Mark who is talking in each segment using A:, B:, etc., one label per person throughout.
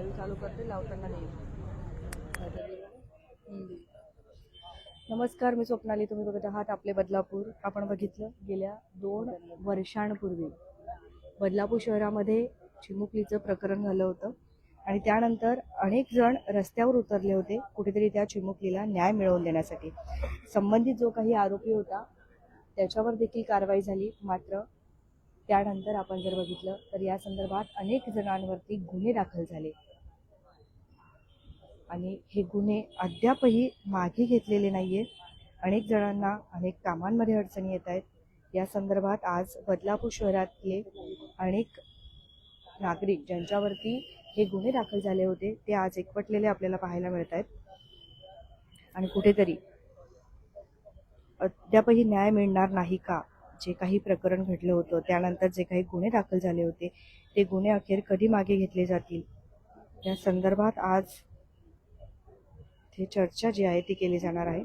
A: Live चालू करते, लावताना नाही. नमस्कार, मी स्वप्नाली. तुम्ही बघत आहात आपले बदलापूर. आपण बघितलं गेल्या 2 वर्षांपूर्वी बदलापूर शहरामध्ये चिमुकलीचं प्रकरण झालं होतं आणि त्यानंतर अनेक जण रस्त्यावर उतरले होते कुठेतरी त्या चिमुकलीला न्याय मिळवून देण्यासाठी. संबंधित जो काही आरोपी होता त्याच्यावर देखील कारवाई झाली. मात्र त्यानंतर आपण जर बघितलं तर या संदर्भात अनेक जणांवरती गुन्हे दाखल झाले आणि हे गुन्हे अद्यापही मागे घेतलेले नाहीये. अनेक जणांना अनेक कामांमध्ये अडचणी येत आहेत. या संदर्भात आज बदलापूर शहरातले अनेक नागरिक ज्यांच्यावरती हे गुन्हे दाखल झाले होते ते आज एकवटलेले आपल्याला पाहायला मिळत आहेत आणि कुठेतरी अद्यापही न्याय मिळणार नाही का? जे काही प्रकरण घडलं होतं त्यानंतर जे काही गुन्हे दाखल झाले होते ते गुन्हे अखेर कधी मागे घेतले जातील या संदर्भात आज ही चर्चा जी आहे ती केली जाणार आहे.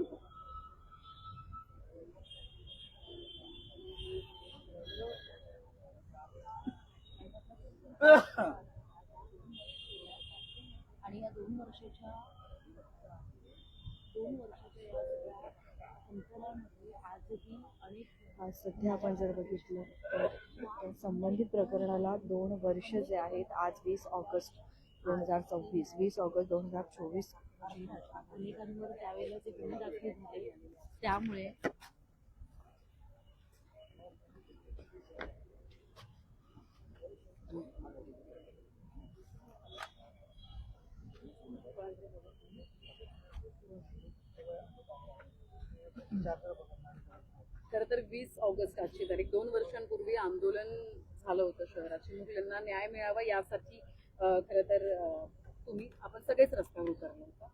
A: आणि या 2 वर्षाच्या अंतरामध्ये आजही अनेक आज सध्या आपण जर बघितलं तर संबंधित प्रकरणाला 2 वर्ष जे आहेत. आज 20 ऑगस्ट 2024 20 ऑगस्ट 2024 अनेकांवर त्यावेळेला जे गुन्हे दाखल झाले त्यामुळे
B: खरं तर 20 ऑगस्ट आजची तारीख 2 वर्षांपूर्वी आंदोलन झालं होतं शहरात. चिमुकल्यांना न्याय मिळावा यासाठी खरं तर तुम्ही आपण सगळेच रस्त्यावर उतरलो होतो.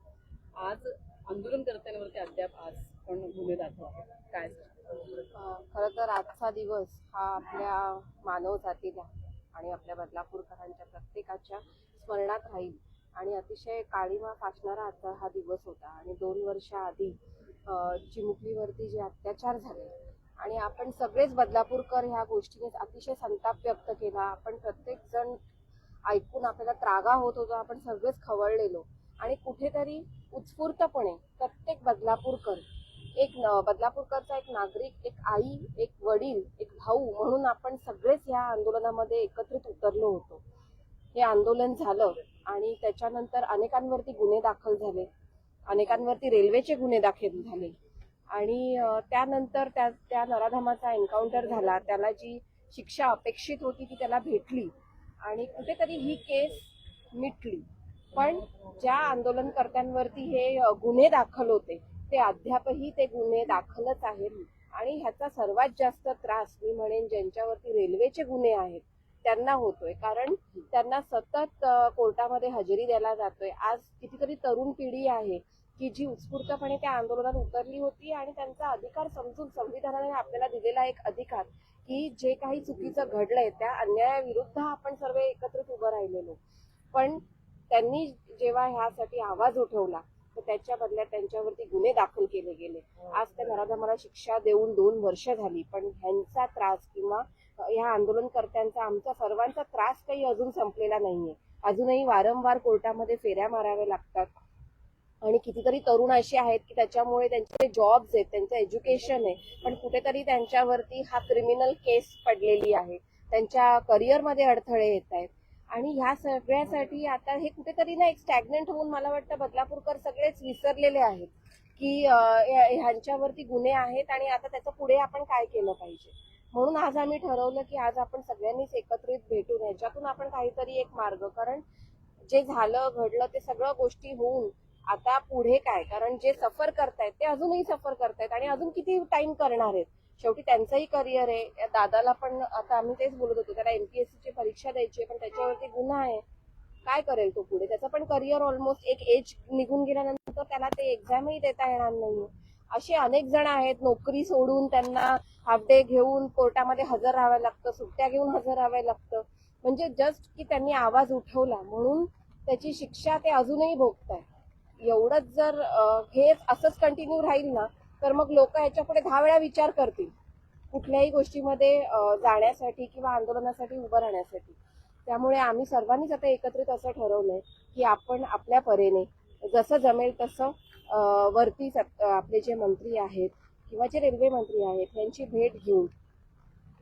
B: आज आंदोलनकर्त्यांवरती अद्याप आज पण गुन्हे दाखल आहेत. काय
C: खरं तर आजचा दिवस हा आपल्या मानव जातीला आणि आपल्या बदलापूरकरांच्या प्रत्येकाच्या स्मरणात राहील आणि अतिशय काळीमा फासणारा आजचा हा दिवस होता. आणि 2 वर्ष आधी चिमुकलीवरती जे अत्याचार झाले आणि आपण सगळेच बदलापूरकर ह्या गोष्टीने अतिशय संताप व्यक्त केला. आपण प्रत्येक जण ऐकून आपल्याला त्रागा होत होता. आपण सगळेच खवळलेलो आणि कुठेतरी उत्स्फूर्तपणे प्रत्येक बदलापूरकर एक बदलापूरकरचा एक नागरिक, एक आई, एक वडील, एक भाऊ म्हणून आपण सगळेच या आंदोलनामध्ये एकत्रित उतरलो होतो. हे आंदोलन झालं आणि त्याच्यानंतर अनेकांवरती गुन्हे दाखल झाले, अनेकांवरती रेल्वेचे गुन्हे दाखल झाले आणि त्यानंतर त्या नराधमाचा एन्काउंटर झाला. त्याला जी शिक्षा अपेक्षित होती ती त्याला भेटली आणि कुठेतरी ही केस मिटली. पण ज्या आंदोलनकर्त्यांवरती हे गुन्हे दाखल होते ते अद्यापही ते गुन्हे दाखलच आहेत. आणि ह्याचा सर्वात जास्त त्रास मी म्हणेन ज्यांच्यावरती रेल्वेचे गुन्हे आहेत त्यांना होतोय. कारण त्यांना सतत कोर्टामध्ये हजेरी द्यायला जातोय. आज कितीतरी तरुण पिढी आहे की जी उत्स्फूर्तपणे त्या आंदोलनात उतरली होती आणि त्यांचा अधिकार समजून संविधानाने आपल्याला दिलेला एक अधिकार की जे काही चुकीचं घडलंय त्या अन्यायाविरुद्ध आपण सर्व एकत्रित उभं राहिलेलो. पण त्यांनी जेव्हा ह्यासाठी आवाज उठवला तर त्याच्या बदल्यात त्यांच्यावरती गुन्हे दाखल केले गेले. आज त्या नराधमाला शिक्षा देऊन 2 वर्ष झाली. पण ह्यांचा त्रास किंवा ह्या आंदोलनकर्त्यांचा आमचा सर्वांचा त्रास काही अजून संपलेला नाहीये. अजूनही वारंवार कोर्टामध्ये फेऱ्या माराव्या लागतात आणि कितीतरी तरुण असे आहेत की त्याच्यामुळे त्यांचे जॉब्स आहेत, त्यांचं एज्युकेशन आहे, पण कुठेतरी त्यांच्यावरती हा क्रिमिनल केस पडलेली आहे. त्यांच्या करिअरमध्ये अडथळे येत आहेत आणि ह्या सगळ्यासाठी आता हे कुठेतरी ना एक स्टॅग्नंट होऊन मला वाटतं बदलापूरकर सगळेच विसरलेले आहेत की ह्यांच्यावरती गुन्हे आहेत आणि आता त्याचं पुढे आपण काय केलं पाहिजे. म्हणून आज आम्ही ठरवलं की आज आपण सगळ्यांनीच एकत्रित भेटून याच्यातून आपण काहीतरी एक मार्ग, कारण जे झालं घडलं ते सगळं गोष्टी होऊन आता पुढे काय, कारण जे सफर करतायत ते अजूनही सफर करतायत आणि अजून किती टाइम करणार आहेत. शेवटी त्यांचंही करिअर आहे. या दादाला पण आता आम्ही तेच बोलत होतो, त्याला MPSCची परीक्षा द्यायची पण त्याच्यावरती गुन्हा आहे. काय करेल तो पुढे? त्याचं पण करिअर ऑलमोस्ट एक एज निघून गेल्यानंतर त्याला ते एक्झामही देता येणार नाही. असे अनेक जण आहेत नोकरी सोडून त्यांना हाफ डे घेऊन कोर्टामध्ये हजर राहावं लागतं, सुट्ट्या घेऊन हजर राहावं लागतं. म्हणजे जस्ट की त्यांनी आवाज उठवला म्हणून त्याची शिक्षा ते अजूनही भोगताय. एवढंच जर हे असंच कंटिन्यू राहील ना तर मग लोक ह्याच्या पुढे 10 वेळा विचार करतील कुठल्याही गोष्टीमध्ये जाण्यासाठी किंवा आंदोलनासाठी उभं राहण्यासाठी. त्यामुळे आम्ही सर्वांनीच आता एकत्रित असं ठरवलंय की आपण आपल्या परीने जसं जमेल तसं वरती आपले जे मंत्री आहेत किंवा जे रेल्वे मंत्री आहेत यांची भेट घेऊन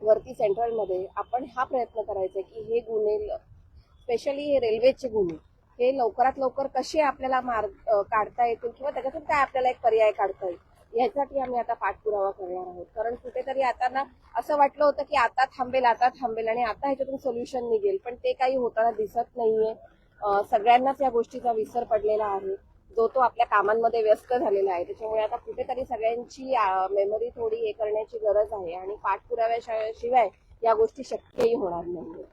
C: वरती सेंट्रलमध्ये आपण हा प्रयत्न करायचा की हे गुन्हे स्पेशली हे रेल्वेचे गुन्हे हे लवकरात लवकर कसे आपल्याला काढता येतील किंवा त्याच्यातून काय आपल्याला एक पर्याय काढता येईल यासाठी आम्ही आता पाठपुरावा करणार आहोत. कारण कुठेतरी आता ना असं वाटलं होतं की आता थांबेल आणि आता ह्याच्यातून सोल्युशन निघेल, पण ते काही होताना दिसत नाहीये. सगळ्यांनाच या गोष्टीचा विसर पडलेला आहे, जो तो आपल्या कामांमध्ये व्यस्त झालेला आहे. त्याच्यामुळे आता कुठेतरी सगळ्यांची मेमरी थोडी हे करण्याची गरज आहे आणि पाठपुराव्याशिवाय या गोष्टी शक्यही होणार नाही.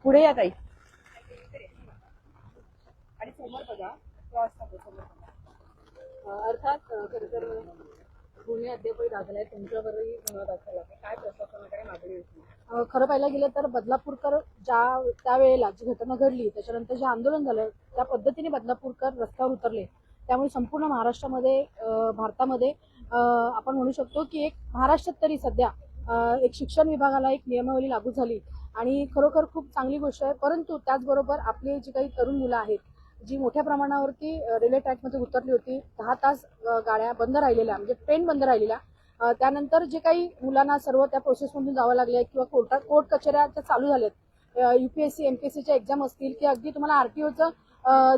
A: पुढे या ताई आणि समोर बघा.
B: अर्थात खरं तर गुन्हे अद्यापही दाखल आहेत, तुमच्यावरही गुन्हा दाखल आहे. काय प्रशासनाकडे मागणी होती?
D: खरं पाहायला गेलं तर बदलापूरकर त्यावेळेला जी घटना घडली त्याच्यानंतर जे आंदोलन झालं त्या पद्धतीने बदलापूरकर रस्त्यावर उतरले. त्यामुळे संपूर्ण महाराष्ट्रामध्ये भारतामध्ये आपण म्हणू शकतो की एक महाराष्ट्रात तरी सध्या एक शिक्षण विभागाला एक नियमावली लागू झाली आणि खरोखर खूप चांगली गोष्ट आहे. परंतु त्याचबरोबर आपली जी काही तरुण मुलं आहेत जी मोठ्या प्रमाणावरती रेल्वे ट्रॅकमध्ये उतरली होती, 10 तास गाड्या बंद राहिलेल्या म्हणजे ट्रेन बंद राहिलेल्या, त्यानंतर जे काही मुलांना सर्व त्या प्रोसेसमधून जावं लागले किंवा कोर्ट कचेऱ्या चालू झाल्यात, UPSC MPSCच्या एक्झाम असतील की अगदी तुम्हाला आरटीओचं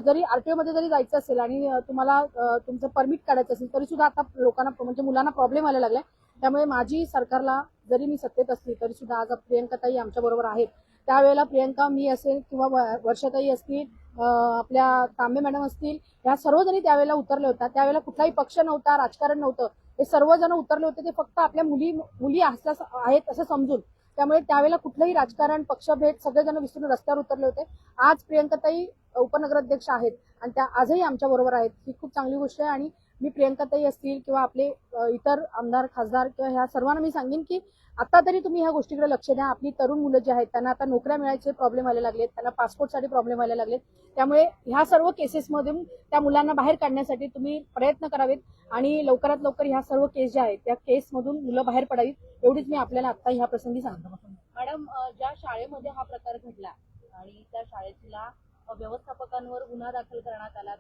D: जरी आरटीओमध्ये जरी जायचं असेल आणि तुम्हाला तुमचं परमिट काढायचं असेल तरी सुद्धा आता लोकांना म्हणजे मुलांना प्रॉब्लेम आला लागलाय. त्यामुळे माझी सरकारला जरी मी सत्तेत असली तरी सुद्धा आज प्रियंकाताई आमच्या बरोबर आहेत. त्यावेळेला प्रियंका मी असेल किंवा वर्षाताई असतील, आपल्या तांबे मॅडम असतील, ह्या सर्वजणी त्यावेळेला उतरले होत्या. त्यावेळेला कुठलाही पक्ष नव्हता, राजकारण नव्हतं, हे सर्वजण उतरले होते. ते फक्त आपल्या मुली आहेत असं समजून. त्यामुळे त्यावेळेला कुठलंही राजकारण पक्षभेद सगळेजण विसरून रस्त्यावर उतरले होते. आज प्रियंकाताई उपनगराध्यक्ष आहेत आणि त्या आजही आमच्या बरोबर आहेत. ही खूप चांगली गोष्ट आहे आणि मी प्रियंकाताई असतील किंवा आपले इतर आमदार खासदार किंवा ह्या सर्वांना मी सांगेन की आता तरी तुम्ही ह्या गोष्टीकडे लक्ष द्या. आपली तरुण मुलं जे आहेत त्यांना आता नोकऱ्या मिळायचे प्रॉब्लेम आले लागलेत, त्यांना पासपोर्टसाठी प्रॉब्लेम आले लागलेत. त्यामुळे ह्या सर्व केसेसमधून त्या मुलांना बाहेर काढण्यासाठी तुम्ही प्रयत्न करावेत आणि लवकरात लवकर ह्या सर्व केस ज्या आहेत त्या केसमधून मुलं बाहेर पडावीत, एवढीच मी आपल्याला आता ह्या प्रसंगी सांगतो.
E: मॅडम, ज्या शाळेमध्ये हा प्रकार घडला आणि त्या शाळेतल्या व्यवस्थापकांवर गुन्हा दाखल करण्यात आला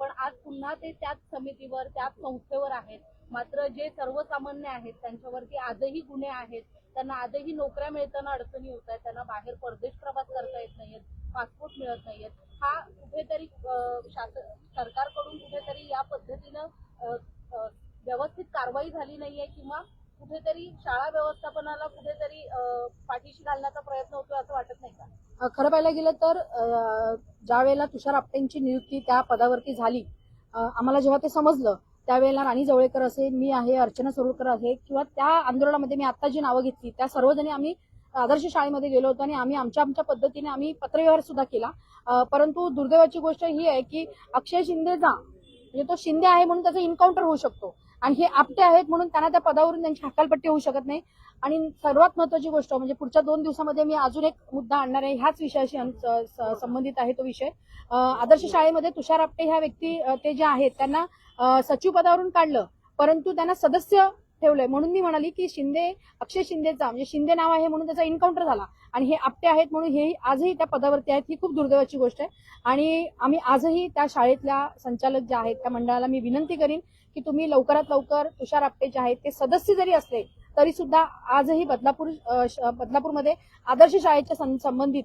E: पण आज पुन्हा ते त्याच समितीवर त्याच संस्थेवर आहेत. मात्र जे सर्वसामान्य आहेत त्यांच्यावरती आजही गुन्हे आहेत, त्यांना आजही नोकऱ्या मिळताना अडचणी होत आहेत, त्यांना बाहेर परदेश प्रवास करता येत नाहीयेत, पासपोर्ट मिळत नाहीयेत. हा कुठेतरी सरकारकडून कुठेतरी या पद्धतीनं व्यवस्थित कारवाई झाली नाहीये किंवा कुठेतरी शाळा व्यवस्थापनाला कुठेतरी पाठीशी घालण्याचा प्रयत्न होतो असं वाटत नाही का?
D: खरं पाहायला गेलं तर ज्या वेळेला तुषार आपटेंची नियुक्ती त्या पदावरती झाली, आम्हाला जेव्हा ते समजलं त्यावेळेला राणी जवळेकर असेल, मी आहे, अर्चना सरोडकर आहे किंवा त्या आंदोलनामध्ये मी आता जी नावं घेतली त्या सर्वजणी आम्ही आदर्श शाळेमध्ये गेलो होतो आणि आम्ही आमच्या पद्धतीने आम्ही पत्रव्यवहार सुद्धा केला. परंतु दुर्दैवाची गोष्ट ही आहे की अक्षय शिंदेचा म्हणजे तो शिंदे आहे म्हणून त्याचा इन्काउंटर होऊ शकतो आणि हे आपटे आहेत म्हणून त्यांना त्या पदावरून त्यांची हकालपट्टी होऊ शकत नाही. आणि सर्वात महत्वाची गोष्ट म्हणजे पुढच्या 2 दिवसामध्ये मी अजून एक मुद्दा आणणार आहे, ह्याच विषयाशी संबंधित आहे. तो विषय आदर्श शाळेमध्ये तुषार आपटे ह्या व्यक्ती ते जे आहेत त्यांना सचिव पदावरून काढलं, परंतु त्यांना सदस्य ठेवलंय. म्हणून मी म्हणाली की अक्षय शिंदेचा म्हणजे शिंदे नाव आहे म्हणून त्याचा इन्काउंटर झाला आणि हे आपटे आहेत म्हणून हे आजही त्या पदावरती आहेत. ही खूप दुर्दैवाची गोष्ट आहे आणि आम्ही आजही त्या शाळेतल्या संचालक ज्या आहेत त्या मंडळाला मी विनंती करीन की तुम्ही लवकरात लवकर तुषार आपटे जे आहेत ते सदस्य जरी असले तरी सुद्धा आजही बदलापूरमध्ये आदर्श शाळेच्या संबंधित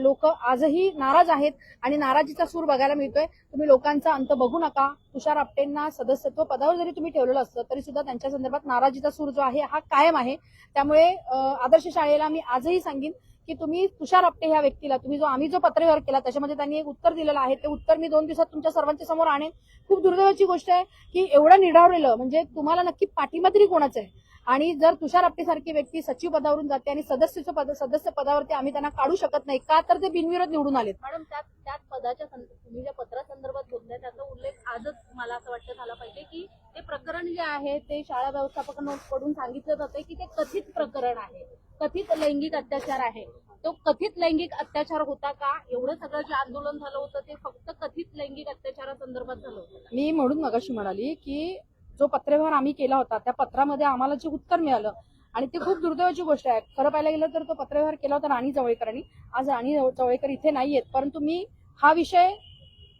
D: लोक आजही नाराज आहेत आणि नाराजीचा सूर बघायला मिळतोय. तुम्ही लोकांचा अंत बघू नका. तुषार आपटेंना सदस्यत्व पदावर जरी तुम्ही ठेवलेलं असलं तरी सुद्धा त्यांच्या संदर्भात नाराजीचा सूर जो आहे हा कायम आहे. त्यामुळे आदर्श शाळेला मी आजही सांगेन की तुम्ही तुषार आपटे ह्या व्यक्तीला आम्ही जो पत्रव्यवहार केला त्याच्यामध्ये त्यांनी एक उत्तर दिलेलं आहे, ते उत्तर मी 2 दिवसात तुमच्या सर्वांच्या समोर आणेन. खूप दुर्दैवाची गोष्ट आहे की एवढं निढावलेलं म्हणजे तुम्हाला नक्की पाठिंबा तरी कोणाचा आहे आणि जर तुषार आपटे सारखी व्यक्ती सचिव पदावरून जाते आणि सदस्य पदावरती आम्ही त्यांना काढू शकत नाही का, तर ते बिनविरोध निवडून आलेत.
E: मॅडम, त्याच पदाच्या तुम्ही ज्या पत्रासंदर्भात बोलताय त्याचा उल्लेख आजच मला असं वाटतं झाला पाहिजे की ते प्रकरण जे आहे ते शाळा व्यवस्थापकांकडून सांगितलं जातंय की ते कथित प्रकरण आहे, कथित लैंगिक अत्याचार आहे. तो कथित लैंगिक अत्याचार होता का? एवढं सगळं जे आंदोलन झालं होतं ते फक्त कथित लैंगिक अत्याचारासंदर्भात झालं होतं?
D: मी म्हणून मगाशी म्हणाली की जो पत्रव्यवहार आम्ही केला होता त्या पत्रामध्ये आम्हाला जे उत्तर मिळालं आणि ते खूप दुर्दैवाची गोष्ट आहे. खरं पाहायला गेलं तर तो पत्रव्यवहार केला होता राणी जवळकरांनी. आज राणी जवळकर इथे नाहीयेत, परंतु मी हा विषय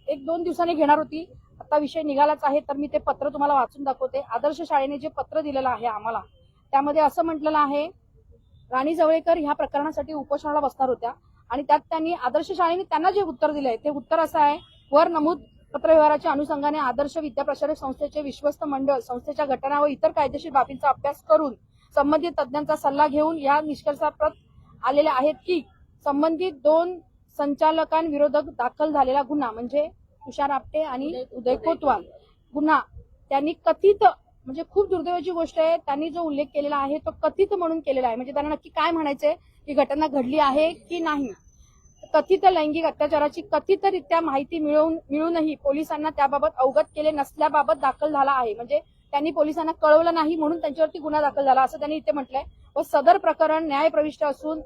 D: 1-2 दिवसांनी घेणार होती. आता विषय निघालाच आहे, तर मी ते पत्र तुम्हाला वाचून दाखवते. आदर्श शाळेने जे पत्र दिलेलं आहे आम्हाला, त्यामध्ये असं म्हटलेलं आहे, राणी जवळकर ह्या प्रकरणासाठी उपोषणाला बसणार होत्या आणि त्यात त्यांनी आदर्श शाळेने त्यांना जे उत्तर दिलंय ते उत्तर असं आहे, वर नमूद पत्रव्यवहाराच्या अनुषंगाने आदर्श विद्याप्रसारक संस्थेचे विश्वस्त मंडळ संस्थेच्या घटना व इतर कायदेशीर बाबींचा अभ्यास करून संबंधित तज्ज्ञांचा सल्ला घेऊन या निष्कर्षाप्रत आलेले आहेत की संबंधित 2 संचालकांविरोधात दाखल झालेला गुन्हा म्हणजे तुषार आपटे आणि उदय कोतवाल गुन्हा त्यांनी कथित, म्हणजे खूप दुर्दैवाची गोष्ट आहे, त्यांनी जो उल्लेख केलेला आहे तो कथित म्हणून केलेला आहे. म्हणजे त्यांना नक्की काय म्हणायचंय, ही घटना घडली आहे की नाही. कथित लैंगिक अत्याचाराची कथितरित्या माहिती मिळूनही पोलिसांना त्याबाबत अवगत केले नसल्याबाबत दाखल झाला आहे. म्हणजे त्यांनी पोलिसांना कळवलं नाही म्हणून त्यांच्यावरती गुन्हा दाखल झाला असं त्यांनी इथे म्हटलंय. व सदर प्रकरण न्यायप्रविष्ट असून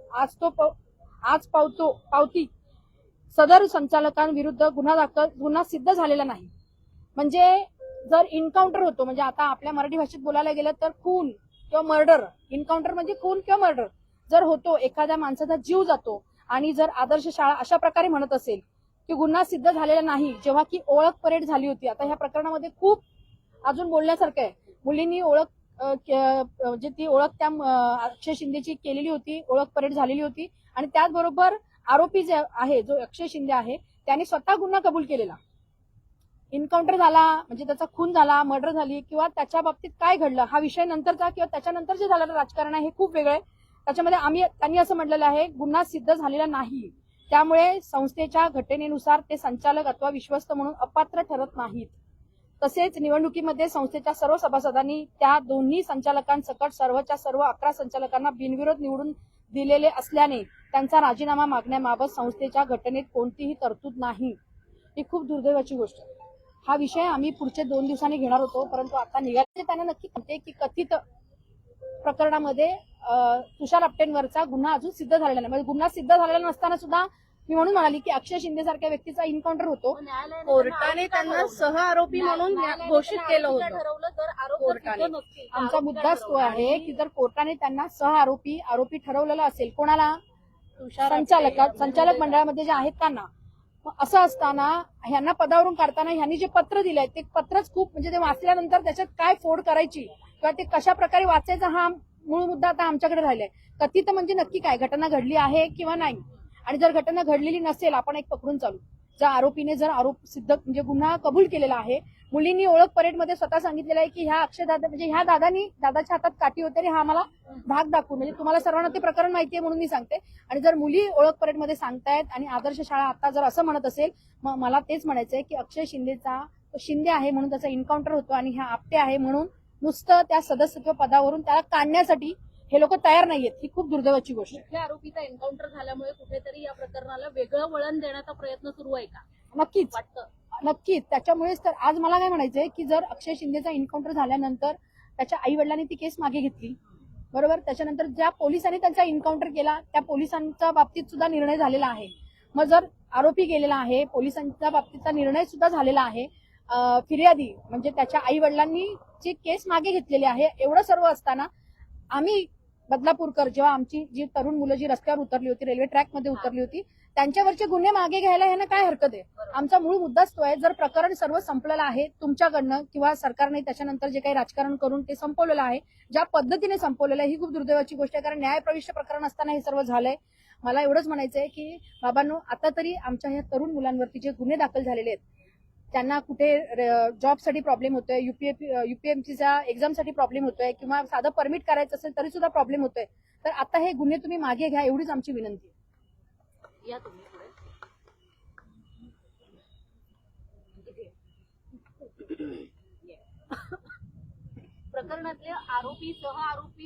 D: आज पावती सदर संचालकांविरुद्ध गुन्हा सिद्ध झालेला नाही. म्हणजे जर इन्काउंटर होतो, म्हणजे आता आपल्या मराठी भाषेत बोलायला गेलं तर खून किंवा मर्डर, इन्काउंटर म्हणजे खून किंवा मर्डर जर होतो, एखाद्या माणसाचा जीव जातो आणि जर आदर्श शाळा अशा प्रकारे म्हणत असेल की गुन्हा सिद्ध झालेला नाही, जेव्हा की ओळख परेड झाली होती. आता ह्या प्रकरणामध्ये खूप अजून बोलण्यासारखं आहे. मुलींनी म्हणजे ती ओळख त्या अक्षय शिंदेची केलेली होती, ओळख परेड झालेली होती आणि त्याचबरोबर आरोपी जे आहे, जो अक्षय शिंदे आहे, त्याने स्वतः गुन्हा कबूल केलेला. इन्काउंटर झाला म्हणजे त्याचा खून झाला, मर्डर झाली किंवा त्याच्या बाबतीत काय घडलं हा विषय नंतरचा किंवा त्याच्यानंतर जे झालेलं राजकारण आहे हे खूप वेगळं आहे. त्याच्यामध्ये त्यांनी असं म्हटलेलं आहे, गुन्हा सिद्ध झालेला नाही, त्यामुळे संस्थेच्या घटनेनुसार ते संचालक अथवा विश्वस्त म्हणून अपात्र ठरत नाहीत. तसेच निवडणुकीमध्ये संस्थेच्या सर्व सभासदांनी त्या दोन्ही संचालकांसकट सर्वच्या सर्व 11 संचालकांना बिनविरोध निवडून दिलेले असल्याने त्यांचा राजीनामा मागण्याबाबत संस्थेच्या घटनेत कोणतीही तरतूद नाही. ही खूप दुर्दैवाची गोष्ट आहे. हा विषय आम्ही पुढचे 2 दिवसांनी घेणार होतो, परंतु आता निघाले. त्यांना नक्की म्हणते की कथित प्रकरणामध्ये तुषार आपटेंवरचा गुन्हा अजून सिद्ध झालेला नाही. म्हणजे गुन्हा सिद्ध झालेला नसताना सुद्धा मी म्हणून म्हणाली की अक्षय शिंदे सारख्या व्यक्तीचा इन्काउंटर होतो. कोर्टाने त्यांना सह आरोपी म्हणून घोषित केलं होतं कोर्टाने. आमचा मुद्दाच तो आहे की जर कोर्टाने त्यांना सह आरोपी ठरवलेलं असेल, कोणाला, संचालक मंडळामध्ये जे आहेत त्यांना, असं असताना ह्यांना पदावरून काढताना ह्यांनी जे पत्र दिलंय ते पत्रच खूप, म्हणजे ते वाचल्यानंतर त्याच्यात काय फोड करायची किंवा ते कशा प्रकारे वाचायचा हा मूळ मुद्दा आता आमच्याकडे राहिलाय. कथित म्हणजे नक्की काय, घटना घडली आहे किंवा नाही. आणि जर घटना घडलेली नसेल, आपण एक पकडून चालू, जर आरोपीने जर आरोप सिद्ध म्हणजे गुन्हा कबूल केलेला आहे, मुलींनी ओळख परेडमध्ये स्वतः सांगितलेलं आहे की ह्या अक्षय दादा, म्हणजे ह्या दादाच्या हातात काठी होते आणि हा मला धाक दाखवून, म्हणजे तुम्हाला सर्वांना ते प्रकरण माहितीये म्हणून मी सांगते. आणि जर मुली ओळख परेडमध्ये सांगतायत आणि आदर्श शाळा आता जर असं म्हणत असेल, मग मला तेच म्हणायचंय की अक्षय शिंदे आहे म्हणून त्याचा इन्काउंटर होतो आणि ह्या आपटे आहे म्हणून नुसतं त्या सदस्यत्व पदावरून त्याला काढण्यासाठी हे लोक तयार नाहीयेत. ही खूप दुर्दैवाची गोष्ट आहे.
E: मुख्य आरोपीचा एन्काउंटर झाल्यामुळे कुठेतरी या प्रकरणाला वेगळं वळण देण्याचा प्रयत्न सुरू आहे का?
D: नक्कीच
E: वाटतं.
D: नक्कीच. त्याच्यामुळेच तर आज मला काय म्हणायचंय की जर अक्षय शिंदेचा इन्काउंटर झाल्यानंतर त्याच्या आई वडिलांनी ती केस मागे घेतली, बरोबर, त्याच्यानंतर ज्या पोलिसांनी त्यांचा इन्काउंटर केला त्या पोलिसांच्या बाबतीत सुद्धा निर्णय झालेला आहे. मग जर आरोपी गेलेला आहे, पोलिसांच्या बाबतीतचा निर्णय सुद्धा झालेला आहे, फिर्यादी म्हणजे त्याच्या आई वडिलांनी जी केस मागे घेतलेली आहे, एवढं सर्व असताना आम्ही बदलापूरकर, जेव्हा आमची जी तरुण मुलं जी रस्त्यावर उतरली होती, रेल्वे ट्रॅकमध्ये उतरली होती, त्यांच्यावरचे गुन्हे मागे घ्यायला ह्यांना काय हरकत आहे. आमचा मूळ मुद्दाच तो आहे, जर प्रकरण सर्व संपलेलं आहे तुमच्याकडनं किंवा सरकारने त्याच्यानंतर जे काही राजकारण करून ते संपवलेलं आहे, ज्या पद्धतीने संपवलेलं आहे, ही खूप दुर्दैवाची गोष्ट आहे. कारण न्यायप्रविष्ट प्रकरण असताना हे सर्व झालंय. मला एवढंच म्हणायचंय की बाबांनो, आता तरी आमच्या ह्या तरुण मुलांवरती जे गुन्हे दाखल झालेले आहेत, त्यांना कुठे जॉबसाठी प्रॉब्लेम होतोय, युपीएमसीच्या एक्झामसाठी प्रॉब्लेम होतोय किंवा साधं परमिट करायचं असेल तरी सुद्धा प्रॉब्लेम होतोय, तर आता हे गुन्हे तुम्ही मागे घ्या, एवढीच आमची विनंती.
E: या तुम्ही पुढे. प्रकरणातले आरोपी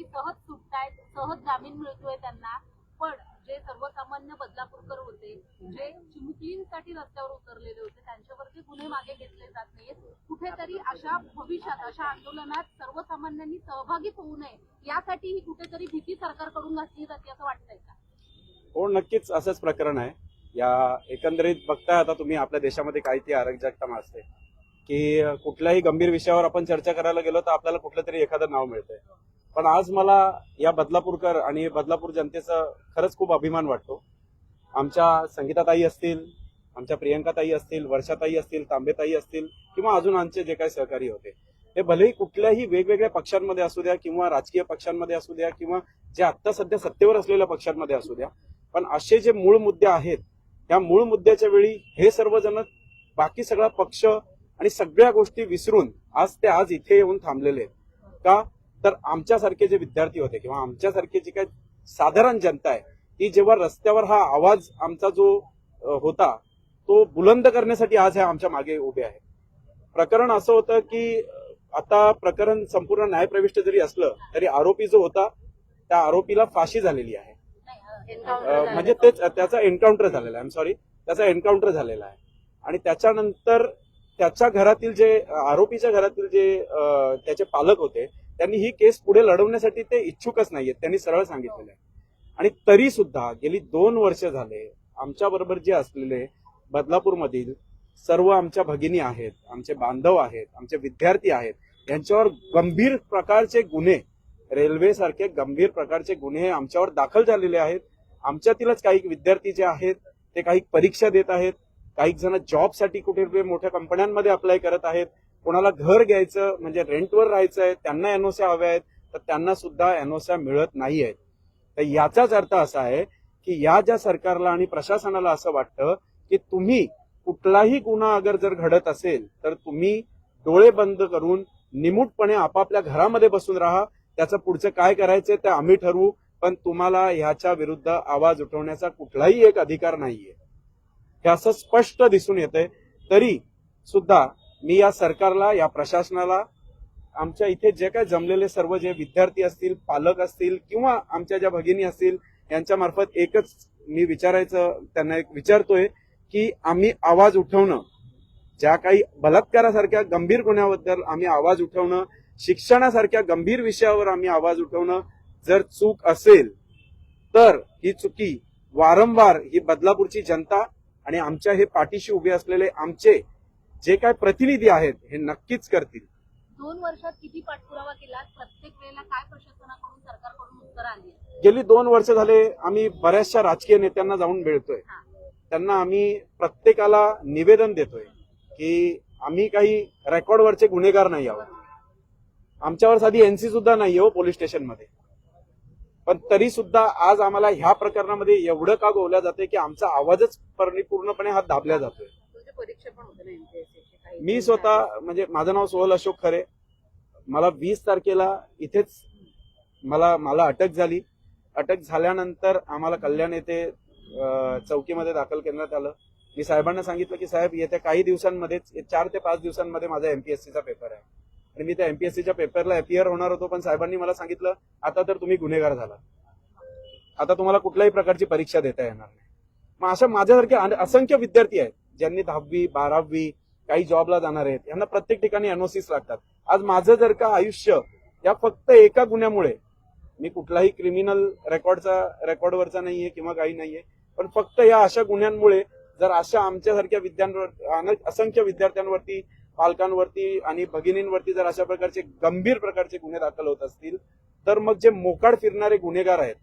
E: सहज सुटतायत, सहज जामीन मिळतोय त्यांना, पण जे सर्वसामान्य बदलापूरकर होते, जे चिमुकलींसाठी रस्त्यावर उतरलेले होते, त्यांच्यावरचे गुन्हे मागे घेतले जात नाहीत. कुठेतरी अशा भविष्यात अशा आंदोलनात सर्वसामान्यांनी सहभागी होऊ नये यासाठी ही कुठेतरी भीती सरकारकडून घातली जाते असं वाटतंय का?
F: हो, नक्कीच असंच प्रकरण आहे. या एकंदरीत बघताय आता तुम्ही, आपल्या देशामध्ये काय ती अराजकता माजते. की कुठल्याही गंभीर विषयावर आपण चर्चा करायला गेलो तर आपल्याला कुठलं तरी एखादं नाव मिळतंय. पण आज मला या बदलापूरकर आणि बदलापूर जनतेचा खरंच खूप अभिमान वाटतो. आमच्या संगीताताई असतील, आमच्या प्रियंकाताई असतील, वर्षाताई असतील, तांबेताई असतील किंवा अजून आमचे जे काही सहकारी होते, हे भलेही कुठल्याही वेगवेगळ्या पक्षांमध्ये असू द्या किंवा राजकीय पक्षांमध्ये असू द्या किंवा जे आत्ता सध्या सत्तेवर असलेल्या पक्षांमध्ये असू द्या, पण असे जे मूळ मुद्दे आहेत त्या मूळ मुद्द्याच्या वेळी हे सर्वजण बाकी सगळा पक्ष आणि सगळ्या गोष्टी विसरून आज इथे येऊन थांबलेले आहेत. का तर आमच्यासारखे जे विद्यार्थी होते किंवा आमच्यासारखे जी काही साधारण जनता आहे ती जेव्हा रस्त्यावर हा आवाज आमचा जो होता तो बुलंद करण्यासाठी आज हे आमच्या मागे उभे आहे. प्रकरण असं होतं की आता प्रकरण संपूर्ण न्यायप्रविष्ट जरी असलं तरी आरोपी जो होता त्या आरोपीला फाशी झालेली आहे. म्हणजे तेच त्याचा एन्काउंटर झालेला आहे. त्याचा एन्काउंटर झालेला आहे. आणि त्याच्यानंतर त्याच्या घरातील जे आरोपीच्या घरातील जे त्याचे पालक होते त्यांनी ही केस पुढे लढवण्यासाठी ते इच्छुकच नाहीयेत, त्यांनी सरळ सांगितलेलं आहे. आणि तरी सुद्धा गेली 2 वर्ष झाले आमच्या बरोबर जे असलेले बदलापूरमधील सर्व आमच्या भगिनी आहेत, आमचे बांधव आहेत, आमचे विद्यार्थी आहेत, यांच्यावर गंभीर प्रकारचे गुन्हे, रेल्वे सारखे गंभीर प्रकारचे गुन्हे आमच्यावर दाखल झालेले आहेत. आमच्यातीलच काही विद्यार्थी जे आहेत ते काही परीक्षा देत आहेत, काही जण जॉबसाठी कुठे मोठ्या कंपन्यांमध्ये अप्लाय करत आहेत, कोणाला घर घ्यायचं म्हणजे रेंटवर राहायचं आहे त्यांना एनओसी हव्या आहेत तर त्यांना सुद्धा एनओसी मिळत नाही आहेत. तर याचाच अर्थ असा आहे की या ज्या सरकारला आणि प्रशासनाला असं वाटतं की तुम्ही कुठलाही गुन्हा अगर जर घडत असेल तर तुम्ही डोळे बंद करून निमूटपणे आपापल्या घरामध्ये बसून राहा, त्याचं पुढचं काय करायचं ते आम्ही ठरवू, पण तुम्हाला ह्याच्या विरुद्ध आवाज उठवण्याचा कुठलाही एक अधिकार नाहीये. हे असं स्पष्ट दिसून येतंय. तरी सुद्धा मी या सरकारला, या प्रशासनाला, आमच्या इथे जे काय जमलेले सर्व जे विद्यार्थी असतील, पालक असतील किंवा आमच्या ज्या भगिनी असतील यांच्या मार्फत एकच मी त्यांना एक विचारतोय की आम्ही आवाज उठवणं, ज्या काही बलात्कारासारख्या गंभीर गुन्ह्याबद्दल आम्ही आवाज उठवणं, शिक्षणासारख्या गंभीर विषयावर आम्ही आवाज उठवणं जर चूक असेल तर ही चुकी वारंवार ही बदलापूरची जनता आणि आमच्या हे पाठीशी उभे असलेले आमचे जे काय प्रतिनिधी आहेत हे नक्कीच करतील.
E: 2 वर्षात किती पाठपुरावा केला, प्रत्येक वेळेला काय प्रशासनाकडून सरकारकडून उत्तर आली?
F: गेली 2 वर्ष झाले आम्ही बऱ्याचशा राजकीय नेत्यांना जाऊन मिळतोय, त्यांना आम्ही प्रत्येकाला निवेदन देतोय की आम्ही काही रेकॉर्डवरचे गुन्हेगार नाही आहोत, आमच्यावर साधी एनसी सुद्धा नाही हो पोलीस स्टेशनमध्ये, पण तरी सुद्धा आज आम्हाला ह्या प्रकरणामध्ये एवढं का गोवल्या जाते की आमचा आवाजच पूर्णपणे हा दाबला जातोय.
B: परीक्षा पण होते ना MPSC ची.
F: मी स्वतः म्हणजे माझं नाव सोहल अशोक खरे, मला 20 तारखेला इथेच मला अटक झाली. अटक झाल्यानंतर आम्हाला कल्याण येथे चौकीमध्ये दाखल करण्यात आलं. मी साहेबांना सांगितलं की साहेब येत्या काही दिवसांमध्येच 4 ते 5 दिवसांमध्ये माझा MPSCचा पेपर आहे आणि मी त्या MPSCच्या पेपरला अपियर होणार होतो, पण साहेबांनी मला सांगितलं आता तर तुम्ही गुन्हेगार झाला, आता तुम्हाला कुठल्याही प्रकारची परीक्षा देता येणार नाही. मग अशा माझ्यासारखे असंख्य विद्यार्थी आहेत ज्यांनी 10वी 12वी काही जॉबला जाणार आहेत, यांना प्रत्येक ठिकाणी एनओसीस लागतात. आज माझं जर का आयुष्य या फक्त एका गुन्ह्यामुळे, मी कुठलाही क्रिमिनल रेकॉर्डवरचा नाहीये किंवा काही नाहीये, पण फक्त या अशा गुन्ह्यांमुळे जर अशा आमच्यासारख्या असंख्य विद्यार्थ्यांवरती, पालकांवरती आणि भगिनींवरती जर अशा प्रकारचे गंभीर प्रकारचे गुन्हे दाखल होत असतील तर मग जे मोकाट फिरणारे गुन्हेगार आहेत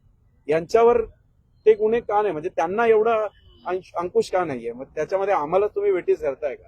F: यांच्यावर ते गुन्हे का नाही, म्हणजे त्यांना एवढा अंकुश का नाहीये, मग त्याच्यामध्ये आम्हाला तुम्ही वेटीस धरताय का?